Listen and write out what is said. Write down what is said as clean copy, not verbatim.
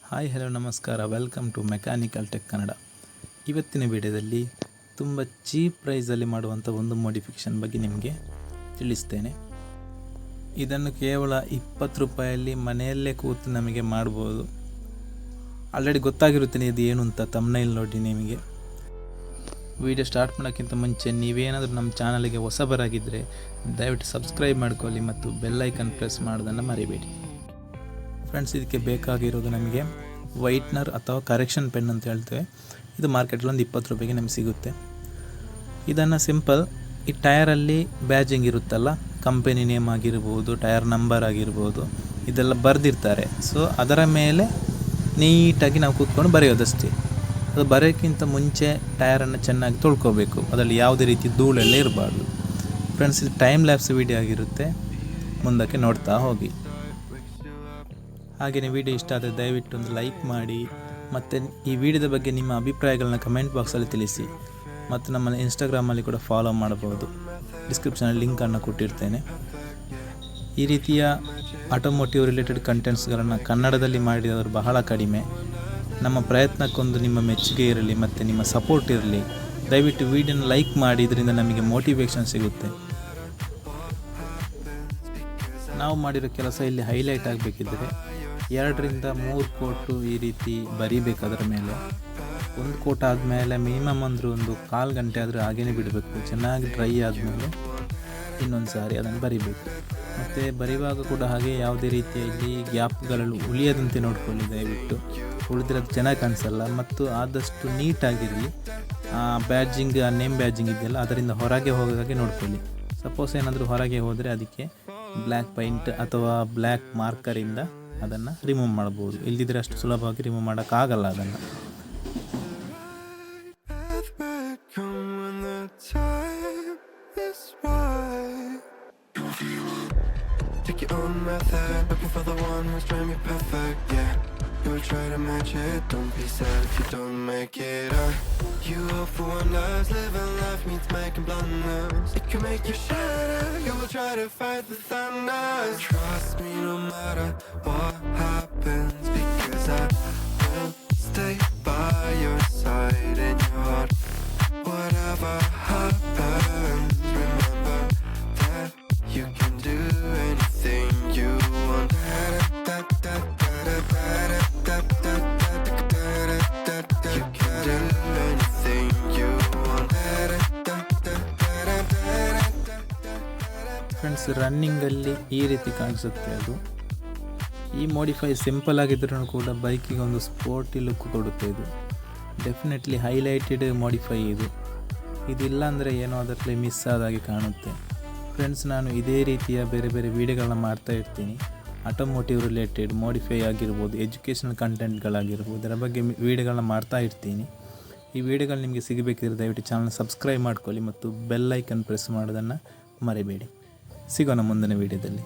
Hi hello ನಮಸ್ಕಾರ, welcome to mechanical tech Kannada. ಇವತ್ತಿನ ವಿಡಿಯೋದಲ್ಲಿ ತುಂಬ ಚೀಪ್ ಪ್ರೈಸಲ್ಲಿ ಮಾಡುವಂಥ ಒಂದು ಮೋಡಿಫಿಕೇಷನ್ ಬಗ್ಗೆ ನಿಮಗೆ ತಿಳಿಸ್ತೇನೆ. ಇದನ್ನು ಕೇವಲ 20 ರೂಪಾಯಲ್ಲಿ ಮನೆಯಲ್ಲೇ ಕೂತು ನಮಗೆ ಮಾಡ್ಬೋದು. ಆಲ್ರೆಡಿ ಗೊತ್ತಾಗಿರುತ್ತೆ ಇದು ಏನು ಅಂತ ಥಂಬ್ನೈಲ್ ನೋಡಿ. ನಿಮಗೆ ವಿಡಿಯೋ ಸ್ಟಾರ್ಟ್ ಮಾಡೋಕ್ಕಿಂತ ಮುಂಚೆ ನೀವೇನಾದರೂ ನಮ್ಮ ಚಾನಲ್ಗೆ ಹೊಸಬರಾಗಿದ್ದರೆ ದಯವಿಟ್ಟು ಸಬ್ಸ್ಕ್ರೈಬ್ ಮಾಡ್ಕೊಳ್ಳಿ ಮತ್ತು ಬೆಲ್ ಐಕನ್ ಪ್ರೆಸ್ ಮಾಡೋದನ್ನು ಮರಿಬೇಡಿ. ಫ್ರೆಂಡ್ಸ್, ಇದಕ್ಕೆ ಬೇಕಾಗಿರೋದು ನಮಗೆ ವೈಟ್ನರ್ ಅಥವಾ ಕರೆಕ್ಷನ್ ಪೆನ್ ಅಂತ ಹೇಳ್ತೇವೆ. ಇದು ಮಾರ್ಕೆಟಲ್ಲಿ ಒಂದು 20 ರೂಪಾಯಿಗೆ ನಮಗೆ ಸಿಗುತ್ತೆ. ಇದನ್ನು ಸಿಂಪಲ್ ಈ ಟಯರಲ್ಲಿ ಬ್ಯಾಜಿಂಗ್ ಇರುತ್ತಲ್ಲ, ಕಂಪನಿ ನೇಮ್ ಆಗಿರ್ಬೋದು, ಟಯರ್ ನಂಬರ್ ಆಗಿರ್ಬೋದು, ಇದೆಲ್ಲ ಬರೆದಿರ್ತಾರೆ. ಸೊ ಅದರ ಮೇಲೆ ನೀಟಾಗಿ ನಾವು ಕೂತ್ಕೊಂಡು ಬರೆಯೋದಷ್ಟೇ. ಅದು ಬರೆಯೋಕ್ಕಿಂತ ಮುಂಚೆ ಟಯರನ್ನು ಚೆನ್ನಾಗಿ ತೊಳ್ಕೊಬೇಕು. ಅದರಲ್ಲಿ ಯಾವುದೇ ರೀತಿ ಧೂಳೆಲ್ಲ ಇರಬಾರ್ದು. ಫ್ರೆಂಡ್ಸ್, ಇದು ಟೈಮ್ ಲ್ಯಾಪ್ಸ್ ವಿಡಿಯೋ ಆಗಿರುತ್ತೆ, ಮುಂದಕ್ಕೆ ನೋಡ್ತಾ ಹೋಗಿ. ಹಾಗೆಯೇ ವಿಡಿಯೋ ಇಷ್ಟ ಆದರೆ ದಯವಿಟ್ಟು ಒಂದು ಲೈಕ್ ಮಾಡಿ ಮತ್ತು ಈ ವಿಡಿಯೋದ ಬಗ್ಗೆ ನಿಮ್ಮ ಅಭಿಪ್ರಾಯಗಳನ್ನ ಕಮೆಂಟ್ ಬಾಕ್ಸಲ್ಲಿ ತಿಳಿಸಿ. ಮತ್ತು ನಮ್ಮನ್ನು ಇನ್ಸ್ಟಾಗ್ರಾಮಲ್ಲಿ ಕೂಡ ಫಾಲೋ ಮಾಡಬಹುದು. ಡಿಸ್ಕ್ರಿಪ್ಷನಲ್ಲಿ ಲಿಂಕನ್ನು ಕೊಟ್ಟಿರ್ತೇನೆ. ಈ ರೀತಿಯ ಆಟೋಮೋಟಿವ್ ರಿಲೇಟೆಡ್ ಕಂಟೆಂಟ್ಸ್ಗಳನ್ನು ಕನ್ನಡದಲ್ಲಿ ಮಾಡಿದವರು ಬಹಳ ಕಡಿಮೆ. ನಮ್ಮ ಪ್ರಯತ್ನಕ್ಕೊಂದು ನಿಮ್ಮ ಮೆಚ್ಚುಗೆ ಇರಲಿ ಮತ್ತು ನಿಮ್ಮ ಸಪೋರ್ಟ್ ಇರಲಿ. ದಯವಿಟ್ಟು ವಿಡಿಯೋನ ಲೈಕ್ ಮಾಡಿ, ಇದರಿಂದ ನಮಗೆ ಮೋಟಿವೇಶನ್ ಸಿಗುತ್ತೆ. ನಾವು ಮಾಡಿರೋ ಕೆಲಸ ಇಲ್ಲಿ ಹೈಲೈಟ್ ಆಗಬೇಕಿದ್ದರೆ 2 ರಿಂದ 3 ಕೋಟು ಈ ರೀತಿ ಬರಿಬೇಕು. ಅದರ ಮೇಲೆ ಒಂದು ಕೋಟ್ ಆದಮೇಲೆ ಮಿನಿಮಮ್ ಅಂದರೆ ಒಂದು 1/4 ಗಂಟೆ ಆದರೂ ಹಾಗೇ ಬಿಡಬೇಕು. ಚೆನ್ನಾಗಿ ಡ್ರೈ ಆದಮೇಲೆ ಇನ್ನೊಂದು ಸಾರಿ ಅದನ್ನು ಬರಿಬೇಕು. ಮತ್ತು ಬರೆಯುವಾಗ ಕೂಡ ಹಾಗೆ ಯಾವುದೇ ರೀತಿಯಲ್ಲಿ ಗ್ಯಾಪ್ಗಳಲ್ಲಿ ಉಳಿಯದಂತೆ ನೋಡ್ಕೊಳ್ಳಿ. ದಯವಿಟ್ಟು ಉಳಿದ್ರೆ ಅದು ಚೆನ್ನಾಗಿ ಕಾಣಿಸಲ್ಲ. ಮತ್ತು ಆದಷ್ಟು ನೀಟಾಗಿರಲಿ. ಬ್ಯಾಡ್ಜಿಂಗ್, ನೇಮ್ ಬ್ಯಾಡ್ಜಿಂಗ್ ಇದೆಯಲ್ಲ, ಅದರಿಂದ ಹೊರಗೆ ಹೋಗೋದಾಗೆ ನೋಡ್ಕೊಳ್ಳಿ. ಸಪೋಸ್ ಏನಾದರೂ ಹೊರಗೆ ಹೋದರೆ ಅದಕ್ಕೆ ಬ್ಲ್ಯಾಕ್ ಪೈಂಟ್ ಅಥವಾ ಬ್ಲ್ಯಾಕ್ ಮಾರ್ಕರಿಂದ ಅದನ್ನು ರಿಮೂವ್ ಮಾಡ್ಬೋದು. ಇಲ್ಲದಿದ್ದರೆ ಅಷ್ಟು ಸುಲಭವಾಗಿ ರಿಮೂವ್ ಮಾಡೋಕ್ಕಾಗಲ್ಲ ಅದನ್ನು. Take your own method, looking for the one who's trying to be perfect, yeah. You will try to match it, don't be sad if you don't make it up. You hope for wonders, living life means making blunders. It can make you shatter, you will try to fight the thunder. Trust me no matter what happens, because I will stay by your side in your heart. Whatever happens, remember that you can do anything you want. You can do anything you want. Friends, ರನ್ನಿಂಗಲ್ಲಿ ಈ ರೀತಿ ಕಾಣಿಸುತ್ತೆ ಅದು. ಈ modify simple ಆಗಿದ್ರೂ ಕೂಡ ಬೈಕಿಗೆ ಒಂದು ಸ್ಪೋರ್ಟಿ ಲುಕ್ ಕೊಡುತ್ತೆ. ಇದು ಡೆಫಿನೆಟ್ಲಿ ಹೈಲೈಟೆಡ್ ಮೋಡಿಫೈ. ಇದಿಲ್ಲ ಅಂದರೆ ಏನೋ ಅದರಲ್ಲಿ ಮಿಸ್ ಆದಾಗೆ ಕಾಣುತ್ತೆ. ಫ್ರೆಂಡ್ಸ್, ನಾನು ಇದೇ ರೀತಿಯ ಬೇರೆ ಬೇರೆ ವೀಡಿಯೋಗಳನ್ನ ಮಾಡ್ತಾ ಇರ್ತೀನಿ. ಆಟೋಮೋಟಿವ್ ರಿಲೇಟೆಡ್ ಮೋಡಿಫೈ ಆಗಿರ್ಬೋದು, ಎಜುಕೇಷನಲ್ ಕಂಟೆಂಟ್ಗಳಾಗಿರ್ಬೋದು, ಇದರ ಬಗ್ಗೆ ವೀಡಿಯೋಗಳನ್ನ ಮಾಡ್ತಾ ಇರ್ತೀನಿ. ಈ ವಿಡಿಯೋಗಳು ನಿಮಗೆ ಸಿಗಬೇಕಿದ್ರೆ ದಯವಿಟ್ಟು ಚಾನಲ್ ಸಬ್ಸ್ಕ್ರೈಬ್ ಮಾಡ್ಕೊಳ್ಳಿ ಮತ್ತು ಬೆಲ್ ಐಕನ್ ಪ್ರೆಸ್ ಮಾಡೋದನ್ನು ಮರಿಬೇಡಿ. ಸಿಗೋಣ ಮುಂದಿನ ವೀಡಿಯೋದಲ್ಲಿ.